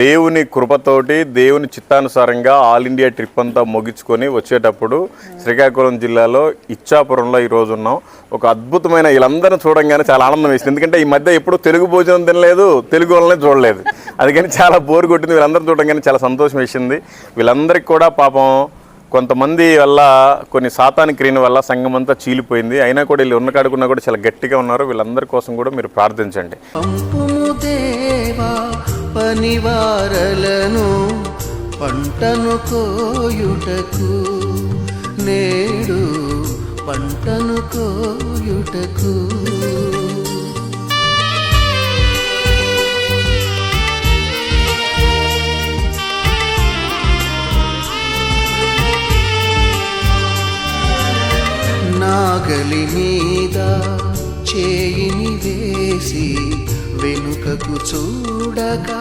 దేవుని కృపతోటి దేవుని చిత్తానుసారంగా ఆల్ ఇండియా ట్రిప్ అంతా ముగించుకొని వచ్చేటప్పుడు శ్రీకాకుళం జిల్లాలో ఇచ్చాపురంలో ఈరోజు ఉన్నాం. ఒక అద్భుతమైన వీళ్ళందరినీ చూడంగానే చాలా ఆనందం వేసింది. ఎందుకంటే ఈ మధ్య ఎప్పుడు తెలుగు భోజనం తినలేదు, తెలుగు వాళ్ళనే చూడలేదు. అందుకని చాలా బోర్ కొట్టింది. వీళ్ళందరూ చూడంగానే చాలా సంతోషం వేసింది. వీళ్ళందరికీ కూడా పాపం కొంతమంది వల్ల కొన్ని సాతాని క్రియల వల్ల సంఘం అంతా చీలిపోయింది. అయినా కూడా వీళ్ళు ఉన్న కాడుకున్నా కూడా చాలా గట్టిగా ఉన్నారు. వీళ్ళందరి కోసం కూడా మీరు ప్రార్థించండి. పనివారలను పంటను కోయుటకు నేడు పంటను కోయుటకు నాగలి మీద చేయిని వేసి వెనుకకు చూడగా